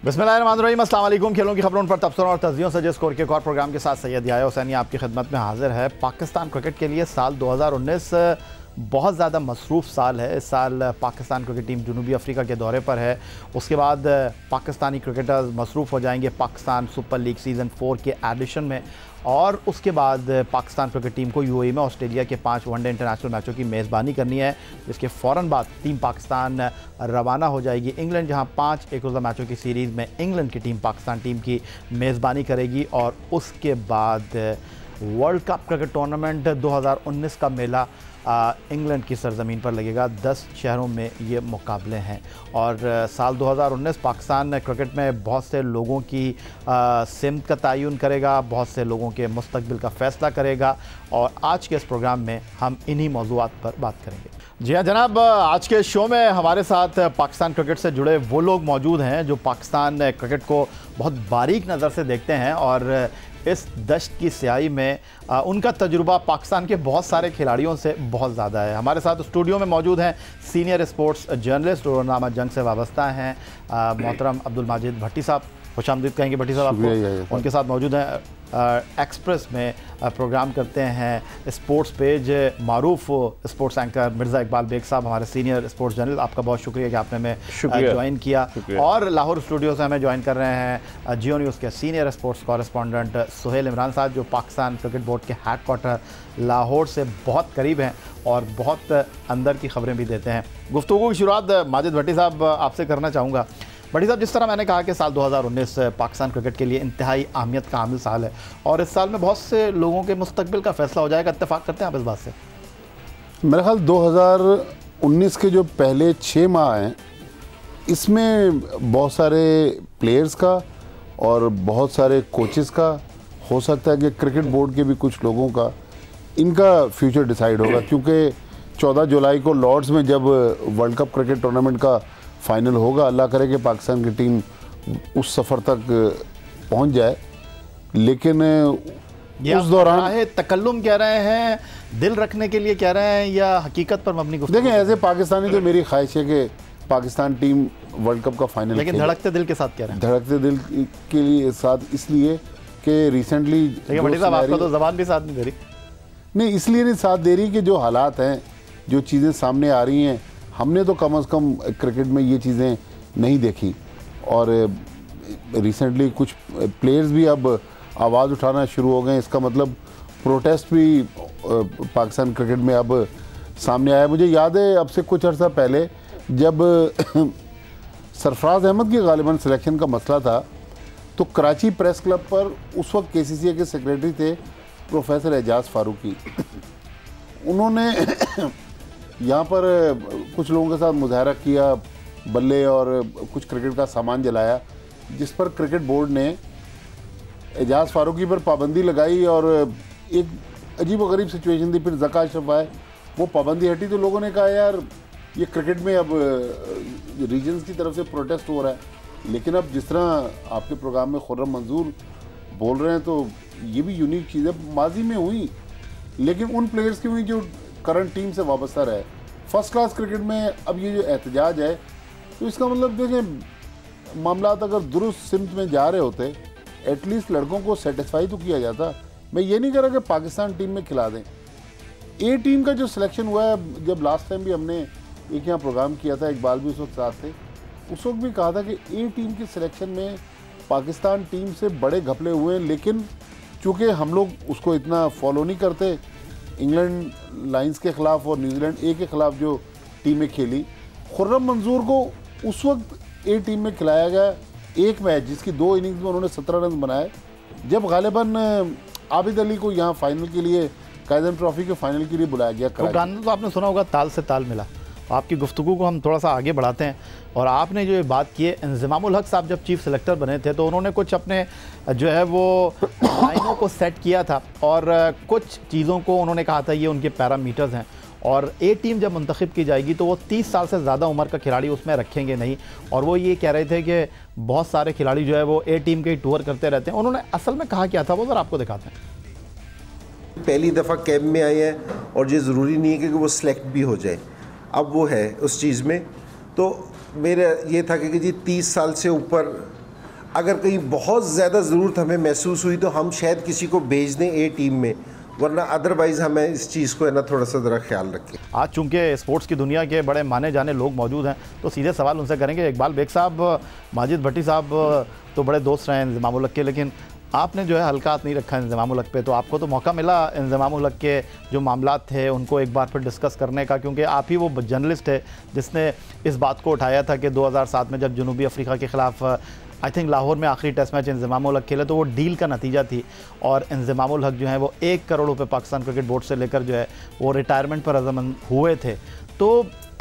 बिस्मिल्लाहिर्रहमानिर्रहीम, अस्सलाम वालेकुम। खेलों की खबरों पर तबसरों और तस्दीयों से जिस स्कोर के एक और प्रोग्राम के साथ सैयद याया हुसैनी आपकी खिदमत में हाजिर है। पाकिस्तान क्रिकेट के लिए साल 2019 बहुत ज़्यादा मसरूफ़ साल है। इस साल पाकिस्तान क्रिकेट टीम जनूबी अफ्रीका के दौरे पर है। उसके बाद पाकिस्तानी क्रिकेटर्स मसरूफ़ हो जाएंगे पाकिस्तान सुपर लीग सीज़न 4 के एडिशन में, और उसके बाद पाकिस्तान क्रिकेट टीम को यूएई में ऑस्ट्रेलिया के 5 वनडे इंटरनेशनल मैचों की मेज़बानी करनी है, जिसके फ़ौरन बाद टीम पाकिस्तान रवाना हो जाएगी इंग्लैंड, जहां 5 एक रोज़ा मैचों की सीरीज़ में इंग्लैंड की टीम पाकिस्तान टीम की मेज़बानी करेगी। और उसके बाद वर्ल्ड कप क्रिकेट टूर्नामेंट 2019 का मेला इंग्लैंड की सरज़मीन पर लगेगा। 10 शहरों में ये मुकाबले हैं। और साल 2019 पाकिस्तान क्रिकेट में बहुत से लोगों की सिमत का तयन करेगा, बहुत से लोगों के मुस्तकबिल का फ़ैसला करेगा, और आज के इस प्रोग्राम में हम इन्हीं मौज़ूआत पर बात करेंगे। जी हाँ जनाब, आज के शो में हमारे साथ पाकिस्तान क्रिकेट से जुड़े वो लोग मौजूद हैं जो पाकिस्तान क्रिकेट को बहुत बारीक नज़र से देखते हैं, और इस दश्त की स्याही में उनका तजुर्बा पाकिस्तान के बहुत सारे खिलाड़ियों से बहुत ज़्यादा है। हमारे साथ स्टूडियो में मौजूद हैं सीनियर स्पोर्ट्स जर्नलिस्ट और नामा जंग से वाबस्ता हैं मोहतरम अब्दुल माजिद भट्टी साहब। खुशामदीद कहेंगे भट्टी साहब आपको। उनके साथ मौजूद हैं एक्सप्रेस में प्रोग्राम करते हैं sports page Maroof sports anchor Mirza Iqbal Baig साहब, हमारे सीनियर स्पोर्ट्स जर्नलिस्ट। आपका बहुत शुक्रिया कि आपने हमें ज्वाइन किया। और लाहौर स्टूडियो से हमें ज्वाइन कर रहे हैं जियो न्यूज़ के senior sports correspondent Suhail Imran साहब, जो पाकिस्तान क्रिकेट बोर्ड के हेड क्वार्टर लाहौर से बहुत करीब हैं और बहुत अंदर की खबरें भी देते हैं। गुफ्तगू की शुरुआत माजिद भट्टी साहब आपसे करना चाहूँगा। भट्टी साहब, जिस तरह मैंने कहा कि साल 2019 पाकिस्तान क्रिकेट के लिए इंतहाई अहमियत का हामिल साल है, और इस साल में बहुत से लोगों के मुस्तकबिल का फैसला हो जाएगा, इत्तेफाक करते हैं आप इस बात से? मेरा ख्याल 2019 के जो पहले 6 माह हैं, इसमें बहुत सारे प्लेयर्स का और बहुत सारे कोचेस का, हो सकता है कि क्रिकेट बोर्ड के भी कुछ लोगों का, इनका फ्यूचर डिसाइड होगा। क्योंकि 14 जुलाई को लॉर्ड्स में जब वर्ल्ड कप क्रिकेट टूर्नामेंट का फाइनल होगा, अल्लाह करे कि पाकिस्तान की टीम उस सफ़र तक पहुंच जाए, लेकिन उस दौरान तकल्लुम कह रहे हैं, दिल रखने के लिए कह रहे हैं, या हकीकत पर मबनी गुफ्तगू? देखें, ऐसे पाकिस्तानी तो मेरी ख्वाहिश है कि पाकिस्तान टीम वर्ल्ड कप का फाइनल, लेकिन धड़कते दिल के साथ कह रहे हैं। धड़कते दिल के लिए साथ इसलिए कि रिसेंटली आपका तो ज़बान भी साथ नहीं दे रही। नहीं, इसलिए नहीं साथ दे रही कि जो हालात हैं, जो चीज़ें सामने आ रही हैं, हमने तो कम से कम क्रिकेट में ये चीज़ें नहीं देखी। और रिसेंटली कुछ प्लेयर्स भी अब आवाज़ उठाना शुरू हो गए। इसका मतलब प्रोटेस्ट भी पाकिस्तान क्रिकेट में अब सामने आया। मुझे याद है अब से कुछ अर्सा पहले जब सरफराज अहमद की गालिबन सिलेक्शन का मसला था, तो कराची प्रेस क्लब पर उस वक्त केसीसीए के सेक्रेटरी थे प्रोफेसर एजाज फारूकी। उन्होंने यहाँ पर कुछ लोगों के साथ मुजाहरा किया, बल्ले और कुछ क्रिकेट का सामान जलाया, जिस पर क्रिकेट बोर्ड ने एजाज फारूकी पर पाबंदी लगाई, और एक अजीब व गरीब सिचुएशन थी। फिर ज़का अशरफ आए, वो पाबंदी हटी, तो लोगों ने कहा यार ये क्रिकेट में अब रीजन्स की तरफ से प्रोटेस्ट हो रहा है। लेकिन अब जिस तरह आपके प्रोग्राम में खुर्रम मंजूर बोल रहे हैं, तो ये भी यूनिक चीज़ है। माजी में हुई, लेकिन उन प्लेयर्स की हुई जो करंट टीम से वाबस्ता रहे। फर्स्ट क्लास क्रिकेट में अब ये जो एहतजाज है, तो इसका मतलब देखें, मामलात अगर दुरुस्त सिमत में जा रहे होते, एटलीस्ट लड़कों को सेटिस्फाई तो किया जाता। मैं ये नहीं कह रहा कि पाकिस्तान टीम में खिला दें। ए टीम का जो सिलेक्शन हुआ है, जब लास्ट टाइम भी हमने एक यहाँ प्रोग्राम किया था, इकबाल भी उस वक्त साथ थे, उस वक्त भी कहा था कि ए टीम के सिलेक्शन में पाकिस्तान टीम से बड़े घपले हुए हैं। लेकिन चूँकि हम लोग उसको इतना फॉलो नहीं करते, इंग्लैंड लाइंस के ख़िलाफ़ और न्यूजीलैंड ए के ख़िलाफ़ जो टीमें खेली, खुर्रम मंजूर को उस वक्त ए टीम में खिलाया गया एक मैच, जिसकी 2 इनिंग्स में उन्होंने 17 रन बनाए, जब गालिबन आबिद अली को यहाँ फाइनल के लिए, कायदन ट्रॉफी के फाइनल के लिए बुलाया गया। तो गाना तो आपने सुना होगा, ताल से ताल मिला। आपकी गुफ्तगू को हम थोड़ा सा आगे बढ़ाते हैं, और आपने जो ये बात की है, इंज़मामुल हक साहब जब चीफ सेलेक्टर बने थे, तो उन्होंने कुछ अपने जो है वो लाइनों को सेट किया था, और कुछ चीज़ों को उन्होंने कहा था ये उनके पैरामीटर्स हैं, और ए टीम जब मुंतखब की जाएगी तो वो 30 साल से ज़्यादा उम्र का खिलाड़ी उसमें रखेंगे नहीं। और वो ये कह रहे थे कि बहुत सारे खिलाड़ी जो है वो ए टीम के टूर करते रहते हैं। उन्होंने असल में कहा क्या था, वो ज़रा आपको दिखाते हैं। पहली दफ़ा कैंप में आए हैं, और ये ज़रूरी नहीं है कि वो सिलेक्ट भी हो जाए। अब वो है उस चीज़ में, तो मेरा ये था कि जी 30 साल से ऊपर अगर कहीं बहुत ज़्यादा ज़रूरत हमें महसूस हुई तो हम शायद किसी को भेज दें ए टीम में, वरना अदरवाइज़ हमें इस चीज़ को है ना थोड़ा सा ज़रा ख्याल रखें। आज चूंकि स्पोर्ट्स की दुनिया के बड़े माने जाने लोग मौजूद हैं तो सीधे सवाल उनसे करेंगे। इकबाल बेग साहब, माजिद भट्टी साहब तो बड़े दोस्त रहे हैं इंज़माम उल हक के, लेकिन आपने जो है हल्का हाथ नहीं रखा इंज़माम उल हक पे, तो आपको तो मौका मिला इंज़माम उल हक के जो मामलात थे उनको एक बार फिर डिस्कस करने का, क्योंकि आप ही वो जर्नलिस्ट है जिसने इस बात को उठाया था कि 2007 में जब जनूबी अफ्रीका के ख़िलाफ़ आई थिंक लाहौर में आखिरी टेस्ट मैच इंज़माम उल हक खेले तो वो डील का नतीजा थी और इंज़माम उल हक जो है वो 1 करोड़ रुपये पाकिस्तान क्रिकेट बोर्ड से लेकर जो है वो रिटायरमेंट पर रज़ामंद हुए थे। तो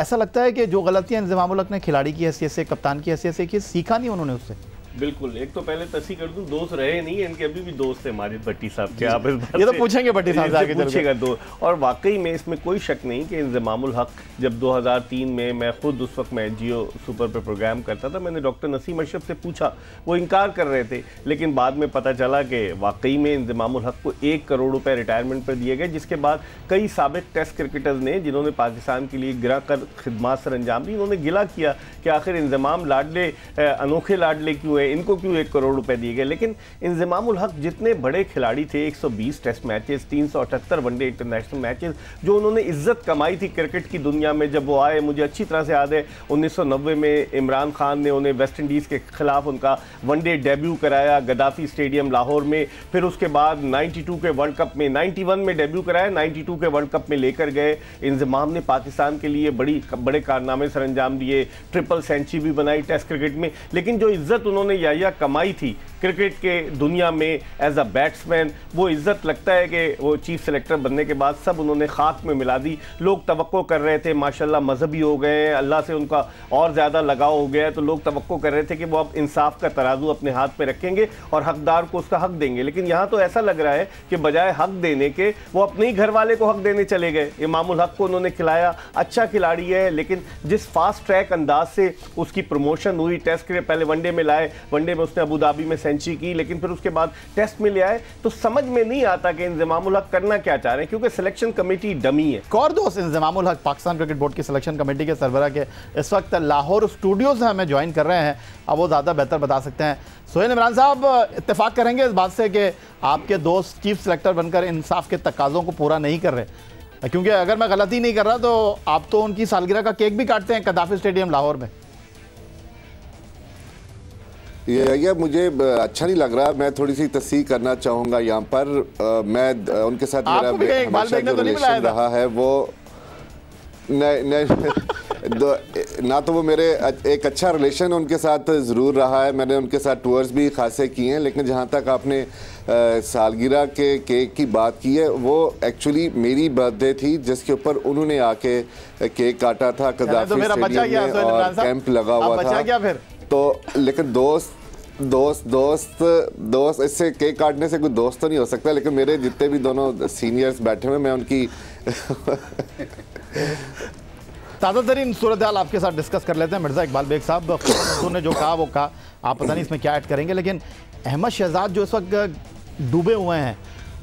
ऐसा लगता है कि जो गलतियाँ इंज़माम उल हक ने खिलाड़ी की हैसियत से, कप्तान की हैसियत से, कि सीखा नहीं उन्होंने उससे। बिल्कुल, एक तो पहले तस्दीक कर दूं, दोस्त रहे नहीं, इनके अभी भी दोस्त हैं माजिद भट्टी साहब के। आप इस बात ये तो पूछेंगे भट्टी साहब से आगे पूछेगा तो, और वाकई में इसमें कोई शक नहीं कि इंज़माम उल हक जब 2003 में, मैं खुद उस वक्त मैं जियो सुपर पे प्रोग्राम करता था, मैंने डॉक्टर नसीम अशरफ से पूछा, वो इनकार कर रहे थे, लेकिन बाद में पता चला कि वाकई में इंज़माम उल हक को 1 करोड़ रुपए रिटायरमेंट पर दिए गए, जिसके बाद कई साबिक टेस्ट क्रिकेटर्स ने जिन्होंने पाकिस्तान के लिए गिरा कर खिदमात सर अंजाम दी, उन्होंने गिला किया कि आखिर इंज़माम लाडले अनोखे लाडले क्यों है, इनको क्यों 1 करोड़ रुपए दिए गए। लेकिन इंज़माम उल हक जितने बड़े खिलाड़ी थे, 120 test matches, 378 one day international matches, जो उन्होंने इज्जत कमाई थी क्रिकेट की दुनिया में जब वो आए। मुझे अच्छी तरह से याद है 1990 में इमरान खान ने उन्हें वेस्ट इंडीज़ के खिलाफ उनका वनडे डेब्यू कराया गद्दाफी स्टेडियम लाहौर में, फिर उसके बाद 92 के वर्ल्ड कप में, 91 में डेब्यू कराया, 92 के वर्ल्ड कप में लेकर गए। इंज़माम ने पाकिस्तान के लिए बड़े कारनामे सर अंजाम दिए, ट्रिपल सेंचुरी भी बनाई टेस्ट क्रिकेट में। लेकिन जो इज्जत उन्होंने या कमाई थी क्रिकेट के दुनिया में एज अ बैट्समैन, वो इज्जत लगता है कि वो चीफ सेलेक्टर बनने के बाद सब उन्होंने खाक में मिला दी। लोग तवक्को कर रहे थे, माशाल्लाह मजहबी हो गए हैं, अल्लाह से उनका और ज़्यादा लगाव हो गया है, तो लोग तवक्को कर रहे थे कि वो अब इंसाफ का तराजू अपने हाथ में रखेंगे और हकदार को उसका हक देंगे। लेकिन यहाँ तो ऐसा लग रहा है कि बजाय हक देने के वो अपने ही घर वाले को हक देने चले गए। इमाम उल हक को उन्होंने खिलाया, अच्छा खिलाड़ी है, लेकिन जिस फास्ट ट्रैक अंदाज से उसकी प्रमोशन हुई, टेस्ट के पहले वनडे में लाए, वनडे में उसने अबू धाबी में सेंचुरी की, लेकिन फिर उसके बाद टेस्ट में ले आए, तो समझ में नहीं आता कि इंज़माम उल हक करना क्या चाह रहे हैं, क्योंकि सिलेक्शन कमेटी डमी है। एक और दोस्त इंज़माम उल हक पाकिस्तान क्रिकेट बोर्ड की सिलेक्शन कमेटी के सरबराह के इस वक्त लाहौर स्टूडियो से हमें ज्वाइन कर रहे हैं, अब वो ज़्यादा बेहतर बता सकते हैं। सोहेल इमरान साहब, इत्तेफाक करेंगे इस बात से कि आपके दोस्त चीफ सेलेक्टर बनकर इंसाफ के तकाज़ों को पूरा नहीं कर रहे, क्योंकि अगर मैं गलती नहीं कर रहा तो आप तो उनकी सालगिरह का केक भी काटते हैं गद्दाफी स्टेडियम लाहौर में। ये मुझे अच्छा नहीं लग रहा, मैं थोड़ी सी तस्दीक करना चाहूँगा यहाँ पर। मैं उनके साथ मेरा हमेशा जो रिलेशन रहा है वो ना तो वो मेरे एक अच्छा रिलेशन उनके साथ ज़रूर रहा है, मैंने उनके साथ टूर्स भी खासे किए हैं, लेकिन जहाँ तक आपने सालगिरह के केक की बात की है, वो एक्चुअली मेरी बर्थडे थी जिसके ऊपर उन्होंने आके केक काटा था गद्दाफी स्टेडियम में और कैंप लगा हुआ था। तो लेकिन दोस्त इससे केक काटने से कोई दोस्त तो नहीं हो सकता, लेकिन मेरे जितने भी दोनों सीनियर्स बैठे हुए मैं उनकी ताज़ा तरीन सूरत हाल आपके साथ डिस्कस कर लेते हैं। मिर्ज़ा इकबाल बेग साहब ने जो कहा वो कहा, आप पता नहीं इसमें क्या ऐड करेंगे, लेकिन अहमद शहजाद जो इस वक्त डूबे हुए हैं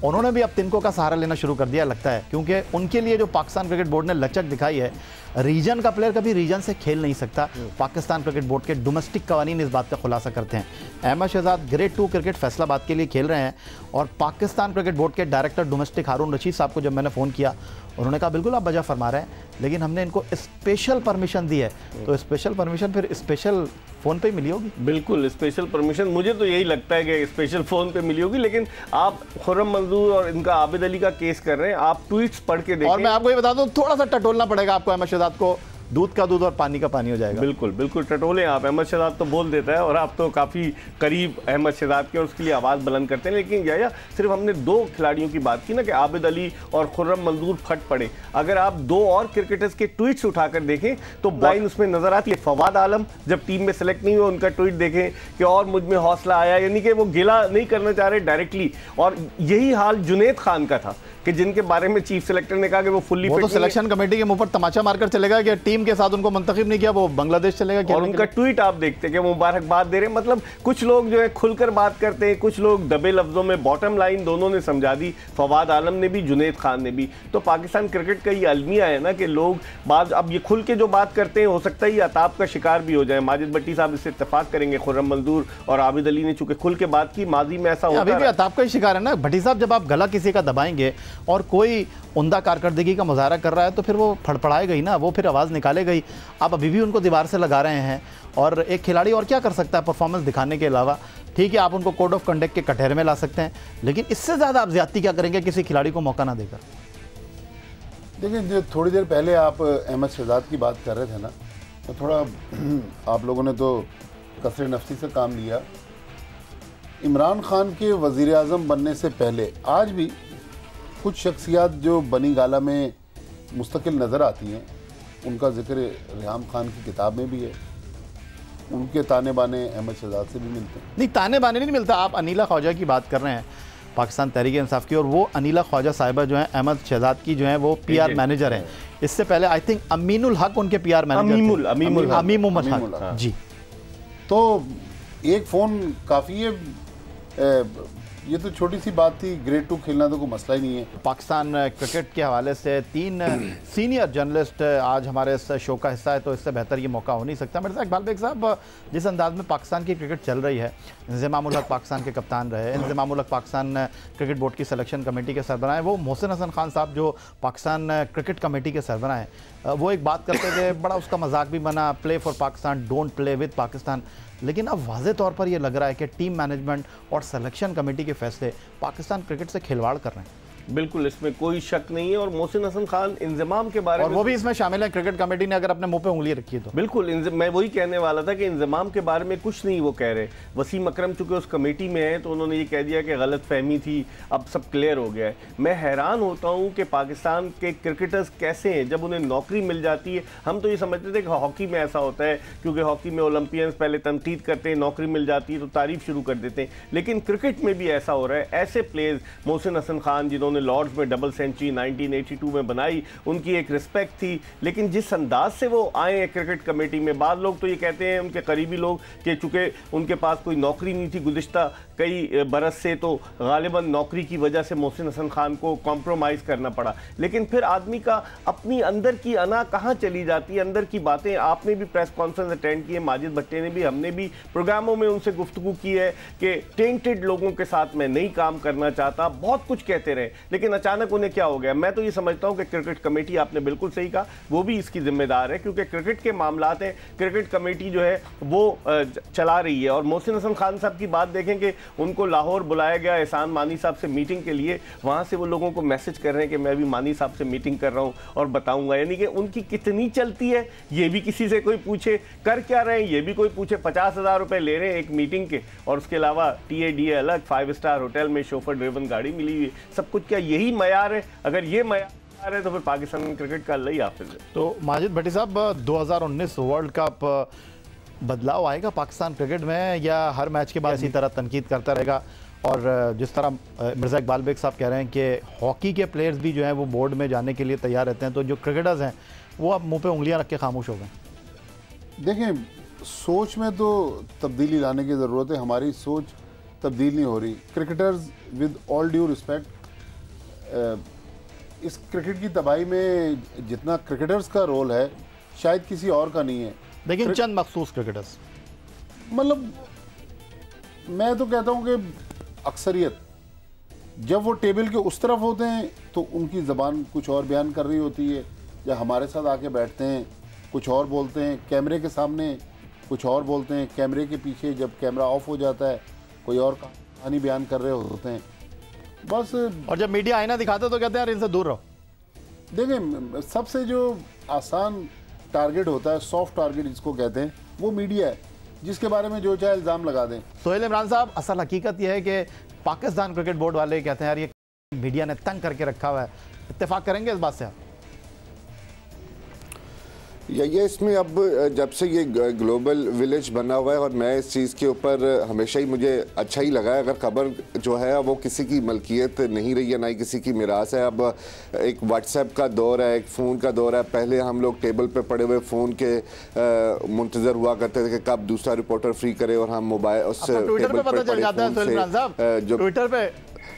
उन्होंने भी अब तिनको का सहारा लेना शुरू कर दिया लगता है, क्योंकि उनके लिए जो पाकिस्तान क्रिकेट बोर्ड ने लचक दिखाई है, रीजन का प्लेयर कभी रीजन से खेल नहीं सकता। पाकिस्तान क्रिकेट बोर्ड के डोमेस्टिक कवानीन इस बात का खुलासा करते हैं। अहमद शहजाद ग्रेड 2 क्रिकेट फैसलाबाद के लिए खेल रहे हैं और पाकिस्तान क्रिकेट बोर्ड के डायरेक्टर डोमेस्टिक हारून रशीद साहब को जब मैंने फ़ोन किया, उन्होंने कहा बिल्कुल आप वजह फरमा रहे हैं, लेकिन हमने इनको स्पेशल परमिशन दी है। तो स्पेशल परमिशन फिर स्पेशल फ़ोन पे मिली होगी? बिल्कुल स्पेशल परमिशन, मुझे तो यही लगता है कि स्पेशल फ़ोन पे मिली होगी। लेकिन आप खुर्रम मंजूर और इनका आबिद अली का केस कर रहे हैं, आप ट्वीट्स पढ़ के देखें। और मैं आपको ये बता दूं, थोड़ा सा टटोलना पड़ेगा आपको अहमद शहजाद को, दूध का दूध और पानी का पानी हो जाएगा। बिल्कुल बिल्कुल टटोले आप। अहमद शहजाद तो बोल देता है और आप तो काफ़ी करीब अहमद शहजाद के और उसके लिए आवाज़ बुलंद करते हैं। लेकिन या सिर्फ हमने 2 खिलाड़ियों की बात की ना कि आबिद अली और खुर्रम मंजूर फट पड़े, अगर आप 2 और क्रिकेटर्स के ट्वीट्स उठाकर देखें तो लाइन उसमें नजर आती है। फवाद आलम जब टीम में सेलेक्ट नहीं हुए, उनका ट्वीट देखें कि और मुझ में हौसला आया, यानी कि वो गिला नहीं करना चाह रहे डायरेक्टली। और यही हाल जुनैद खान का था कि जिनके बारे में चीफ सेलेक्टर ने कहा कि वो फुल्ली तो सिलेक्शन कमेटी के मुंह पर तमाचा मारकर चलेगा कि टीम टीम के साथ उनको मुंतखब नहीं किया, वो बांग्लादेश चलेगा। और उनका ट्वीट आप देखते हैं कि मुबारकबाद दे रहे हैं। मतलब कुछ लोग जो है खुलकर बात करते हैं, कुछ लोग दबे लफ्जों में। बॉटम लाइन दोनों ने समझा दी, फवाद आलम ने भी, जुनैद खान ने भी। तो पाकिस्तान क्रिकेट का ये अलमिया है ना कि लोग बात अब ये खुल के जो बात करते हैं, हो सकता है ये अताब का शिकार भी हो जाए। माजिद भट्टी साहब इससे इत्तेफाक करेंगे, खुर्रम मंजूर और आबिद अली ने चूंकि खुल के बात की, माजी में ऐसा होता है। अभी भी अताब का ही शिकार है ना भट्टी साहब। जब आप गला किसी का दबाएंगे और कोई उम्दा कारकर्दगी का मुजाहरा कर रहा है तो फिर वो फड़फड़ाएगा ही ना, वो फिर आवाज़ निकालेगा ही। आप अभी भी उनको दीवार से लगा रहे हैं। और एक खिलाड़ी और क्या कर सकता है परफॉर्मेंस दिखाने के अलावा? ठीक है, आप उनको कोड ऑफ कंडक्ट के कटहरे में ला सकते हैं, लेकिन इससे ज़्यादा आप ज्यादती क्या करेंगे किसी खिलाड़ी को मौका ना देकर? देखिए, जो थोड़ी देर पहले आप अहमद शहजाद की बात कर रहे थे ना, तो थोड़ा आप लोगों ने तो कसरे नफसी से काम लिया। इमरान खान के वज़ीर आज़म बनने से पहले आज भी कुछ शख्सियात जो बनी गाला में मुस्तकिल नज़र आती हैं, उनका जिक्र रेहाम खान की किताब में भी है। उनके ताने बाने अहमद शहजाद से भी मिलते हैं। नहीं, ताने बाने नहीं मिलता। आप अनीला ख्वाजा की बात कर रहे हैं, पाकिस्तान तहरीक इंसाफ की, और वो अनीला ख्वाजा साहिबा जो है अहमद शहजाद की जो है वो PR मैनेजर हैं। इससे पहले आई थिंक अमीनुल हक उनके PR मैनेजर, अमीमुल हक जी। तो एक फ़ोन काफ़ी है, ये तो छोटी सी बात थी। ग्रेड 2 खेलना तो कोई मसला ही नहीं है। पाकिस्तान क्रिकेट के हवाले से 3 सीनियर जर्नलिस्ट आज हमारे इस शो का हिस्सा है, तो इससे बेहतर ये मौका हो नहीं सकता। मेरे साथ इकबाल बेग साहब, जिस अंदाज में पाकिस्तान की क्रिकेट चल रही है, इंज़मामुल हक पाकिस्तान के कप्तान रहे, इंज़मामुल हक पाकिस्तान क्रिकेट बोर्ड की सिलेक्शन कमेटी के सरबराह हैं, वो मोहसिन हसन खान साहब जो पाकिस्तान क्रिकेट कमेटी के सरबराह हैं, वो एक बात करते थे, बड़ा उसका मजाक भी बना, play for Pakistan, don't play with Pakistan. लेकिन अब वाज़े तौर पर यह लग रहा है कि टीम मैनेजमेंट और सिलेक्शन कमेटी के फैसले पाकिस्तान क्रिकेट से खिलवाड़ कर रहे हैं। बिल्कुल, इसमें कोई शक नहीं है। और मोहसिन हसन खान इंजमाम के बारे में, और वो भी इसमें शामिल है, क्रिकेट कमेटी ने अगर अपने मुंह पे उंगली रखी है तो बिल्कुल। मैं वही कहने वाला था कि इंजमाम के बारे में कुछ नहीं वो कह रहे। वसीम अकरम चूंकि उस कमेटी में है तो उन्होंने ये कह दिया कि गलत फहमी थी, अब सब क्लियर हो गया है। मैं हैरान होता हूँ कि पाकिस्तान के क्रिकेटर्स कैसे हैं जब उन्हें नौकरी मिल जाती है। हम तो ये समझते थे कि हॉकी में ऐसा होता है, क्योंकि हॉकी में ओलंपियंस पहले तनकीद करते हैं, नौकरी मिल जाती है तो तारीफ शुरू कर देते हैं। लेकिन क्रिकेट में भी ऐसा हो रहा है। ऐसे प्लेयर्स, मोहसिन हसन खान जिन्होंने लॉर्ड्स में डबल सेंचुरी 1982 में बनाई, उनकी एक रिस्पेक्ट थी। लेकिन जिस अंदाज से वो आए हैं क्रिकेट कमेटी में, बाद लोग तो ये कहते हैं, उनके करीबी लोग, कि चूंकि उनके पास कोई नौकरी नहीं थी गुज़िश्ता कई बरस से, तो गालिबन नौकरी की वजह से मोहसिन हसन खान को कॉम्प्रोमाइज़ करना पड़ा। लेकिन फिर आदमी का अपनी अंदर की अना कहाँ चली जाती है, अंदर की बातें। आपने भी प्रेस कॉन्फ्रेंस अटेंड की है, माजिद भट्टी ने भी, हमने भी प्रोग्रामों में उनसे गुफ्तगू की है कि टेंटेड लोगों के साथ मैं नहीं काम करना चाहता, बहुत कुछ कहते रहे। लेकिन अचानक उन्हें क्या हो गया? मैं तो ये समझता हूं कि क्रिकेट कमेटी, आपने बिल्कुल सही कहा, वो भी इसकी जिम्मेदार है, क्योंकि क्रिकेट के मामलात हैं, क्रिकेट कमेटी जो है वो चला रही है। और मोहसिन हसन खान साहब की बात देखें कि उनको लाहौर बुलाया गया एहसान मानी साहब से मीटिंग के लिए, वहां से वो लोगों को मैसेज कर रहे हैं कि मैं भी मानी साहब से मीटिंग कर रहा हूं और बताऊंगा। यानी कि उनकी कितनी चलती है ये भी किसी से कोई पूछे, कर क्या रहे हैं ये भी कोई पूछे। 50,000 रुपए ले रहे हैं एक मीटिंग के, और उसके अलावा TADA अलग, 5 स्टार होटल में शोफर ड्रिवन गाड़ी मिली हुई है, सब कुछ। क्या यही मयार है? अगर ये मयार है तो फिर पाकिस्तान क्रिकेट का अल्लाह ही हाफिज़ है। तो माजिद भट्टी साहब, 2019 वर्ल्ड कप बदलाव आएगा पाकिस्तान क्रिकेट में, या हर मैच के बाद इसी तरह तनकीद करता रहेगा? और जिस तरह मिर्ज़ा इकबाल बेग साहब कह रहे हैं कि हॉकी के प्लेयर्स भी जो हैं वो बोर्ड में जाने के लिए तैयार रहते हैं, तो जो क्रिकेटर्स हैं वो अब मुंह पे उंगलियां रख के खामोश हो गए। देखें, सोच में तो तब्दीली लाने की ज़रूरत है। हमारी सोच तब्दील नहीं हो रही। Cricketers, with all due respect, इस क्रिकेट की तबाही में जितना क्रिकेटर्स का रोल है शायद किसी और का नहीं है। लेकिन चंद मखसूस क्रिकेटर्स, मतलब मैं तो कहता हूँ कि अक्सरियत जब वो टेबल के उस तरफ होते हैं तो उनकी ज़बान कुछ और बयान कर रही होती है, या हमारे साथ आके बैठते हैं कुछ और बोलते हैं, कैमरे के सामने कुछ और बोलते हैं, कैमरे के पीछे जब कैमरा ऑफ हो जाता है कोई और कहानी बयान कर रहे होते हैं बस। और जब मीडिया आईना दिखाते तो कहते हैं यार इनसे दूर रहो। देखें, सबसे जो आसान टारगेट होता है, सॉफ्ट टारगेट जिसको कहते हैं, वो मीडिया है, जिसके बारे में जो चाहे इल्ज़ाम लगा दें। सोहेल इमरान साहब, असल हकीकत यह है कि पाकिस्तान क्रिकेट बोर्ड वाले कहते हैं यार ये मीडिया ने तंग करके रखा हुआ है, इत्तेफाक करेंगे इस बात से आप? ये इसमें अब जब से ये ग्लोबल विलेज बना हुआ है और मैं इस चीज़ के ऊपर हमेशा ही मुझे अच्छा ही लगा है। अगर खबर जो है वो किसी की मलकियत नहीं रही है, ना ही किसी की मिरास है। अब एक व्हाट्सएप का दौर है, एक फ़ोन का दौर है। पहले हम लोग टेबल पे पड़े हुए फ़ोन के मुंतज़र हुआ करते थे कि कब दूसरा रिपोर्टर फ्री करे और हम मोबाइल उस टेबल पर पड़े फ़ोन से जो ट्विटर पे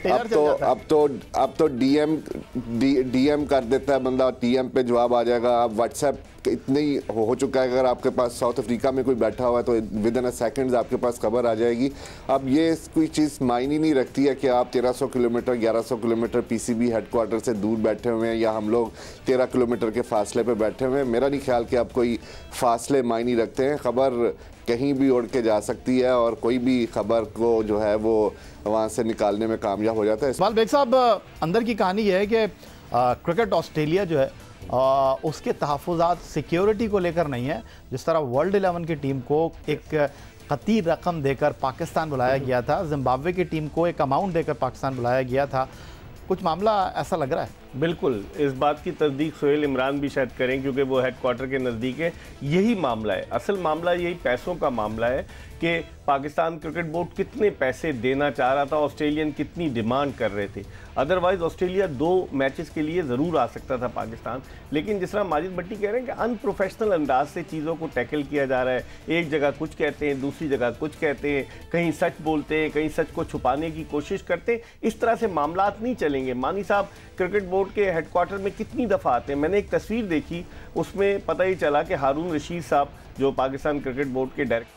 अब तो डीएम कर देता है बंदा, टीएम पे जवाब आ जाएगा। अब व्हाट्सएप इतने ही हो चुका है, अगर आपके पास साउथ अफ्रीका में कोई बैठा हुआ है तो विद इन अ सेकंड्स आपके पास खबर आ जाएगी। अब ये कोई चीज़ मायने नहीं रखती है कि आप 1300 किलोमीटर 1100 किलोमीटर पीसीबी हेडक्वार्टर से दूर बैठे हुए हैं या हम लोग 13 किलोमीटर के फासले पे बैठे हुए हैं। मेरा नहीं ख्याल कि अब कोई फासले मायने रखते हैं। खबर कहीं भी उड़ के जा सकती है और कोई भी खबर को जो है वो वहाँ से निकालने में कामयाब हो जाता है। इकबाल बेग साहब, अंदर की कहानी यह है कि क्रिकेट ऑस्ट्रेलिया जो है उसके तहफ़्फ़ुज़ात सिक्योरिटी को लेकर नहीं है। जिस तरह वर्ल्ड 11 की टीम को एक कती रकम देकर पाकिस्तान बुलाया गया था, जिम्बाब्वे की टीम को एक अमाउंट देकर पाकिस्तान बुलाया गया था, कुछ मामला ऐसा लग रहा है। बिल्कुल, इस बात की तस्दीक सोहेल इमरान भी शायद करें क्योंकि वो हेडक्वार्टर के नज़दीक है। यही मामला है, असल मामला यही पैसों का मामला है कि पाकिस्तान क्रिकेट बोर्ड कितने पैसे देना चाह रहा था, ऑस्ट्रेलियन कितनी डिमांड कर रहे थे। अदरवाइज ऑस्ट्रेलिया 2 मैचेस के लिए ज़रूर आ सकता था पाकिस्तान, लेकिन जिस तरह माजिद भट्टी कह रहे हैं कि अनप्रोफेशनल अंदाज से चीज़ों को टैकल किया जा रहा है। एक जगह कुछ कहते हैं, दूसरी जगह कुछ कहते हैं, कहीं सच बोलते हैं, कहीं सच को छुपाने की कोशिश करते हैं। इस तरह से मामलात नहीं चलेंगे। मानी साहब क्रिकेट बोर्ड के हेडक्वार्टर में कितनी दफ़ा आते हैं, मैंने एक तस्वीर देखी, उसमें पता ही चला कि हारून रशीद साहब जो पाकिस्तान क्रिकेट बोर्ड के डायरेक्टर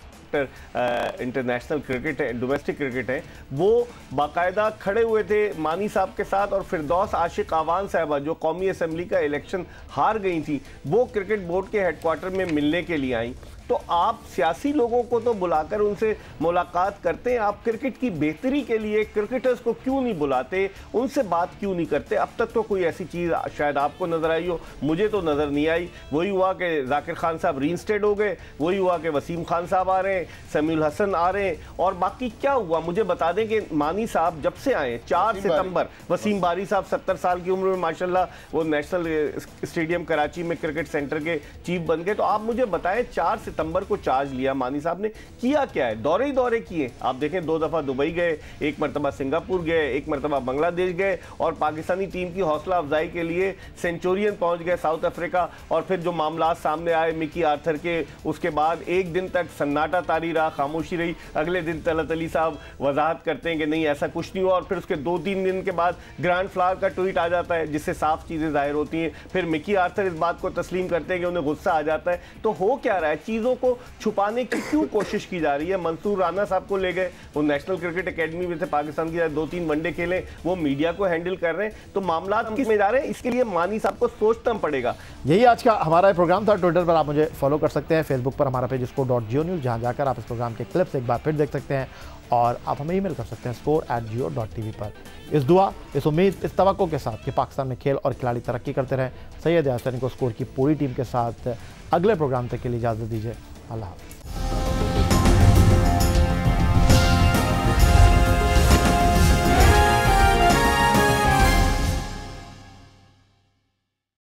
इंटरनेशनल क्रिकेट है, डोमेस्टिक क्रिकेट है, वो बाकायदा खड़े हुए थे मानी साहब के साथ। और फिरदौस आशिक आवान साहबा जो कौमी असम्बली का इलेक्शन हार गई थी, वो क्रिकेट बोर्ड के हेडक्वार्टर में मिलने के लिए आई। तो आप सियासी लोगों को तो बुलाकर उनसे मुलाकात करते हैं, आप क्रिकेट की बेहतरी के लिए क्रिकेटर्स को क्यों नहीं बुलाते, उनसे बात क्यों नहीं करते? अब तक तो कोई ऐसी चीज़ शायद आपको नज़र आई हो, मुझे तो नज़र नहीं आई। वही हुआ कि जाकिर खान साहब रीइंस्टेड हो गए, वही हुआ कि वसीम खान साहब आ रहे हैं, समीउल हसन आ रहे हैं, और बाकी क्या हुआ मुझे बता दें कि मानी साहब जब से आए 4 सितंबर, वसीम बारी साहब 70 साल की उम्र में माशाल्लाह वो नेशनल स्टेडियम कराची में क्रिकेट सेंटर के चीफ बन गए। तो आप मुझे बताएं 4 सितंबर को चार्ज लिया मानी साहब ने, किया क्या है? दौरे ही दौरे किए। आप देखें 2 दफ़ा दुबई गए, एक मरतबा सिंगापुर गए, एक मरतबा बांग्लादेश गए, और पाकिस्तानी टीम की हौसला अफजाई के लिए सेंचुरियन पहुंच गए साउथ अफ्रीका। और फिर जो मामला सामने आए मिकी आर्थर के, उसके बाद एक दिन तक सन्नाटा तारी रहा, खामोशी रही। अगले दिन तलत अली साहब वजाहत करते हैं कि नहीं ऐसा कुछ नहीं हुआ, और फिर उसके 2-3 दिन के बाद ग्रांड फ्लावर का ट्वीट आ जाता है जिससे साफ चीज़ें जाहिर होती हैं। फिर मिकी आर्थर इस बात को तस्लीम करते हैं कि उन्हें गुस्सा आ जाता है। तो हो क्या रहा है? चीज़ों को छुपाने की क्यों कोशिश की जा रही है? मंसूर राना साहब को ले गए, वो नेशनल क्रिकेट एकेडमी में थे, पाकिस्तान की 2-3 वनडे खेले, वो मीडिया को हैंडल कर रहे हैं। तो मामला किस में जा रहे हैं, इसके लिए मानी साहब को सोचना पड़ेगा। यही आज का हमारा प्रोग्राम था। ट्विटर पर आप मुझे फॉलो कर सकते हैं, फेसबुक पर हमारा पेज score.geo न्यूज़, जहां जाकर आप इस प्रोग्राम के क्लिप्स एक बार फिर देख सकते हैं, और आप हमें ईमेल कर सकते हैं score@geo.tv पर। इस दुआ, इस उम्मीद, इस तवक्को के साथ कि पाकिस्तान में खेल और खिलाड़ी तरक्की करते रहें, सैयद यासरीन को स्कोर की पूरी टीम के साथ अगले प्रोग्राम तक के लिए इजाज़त दीजिए। अल्लाह हाफ़िज़।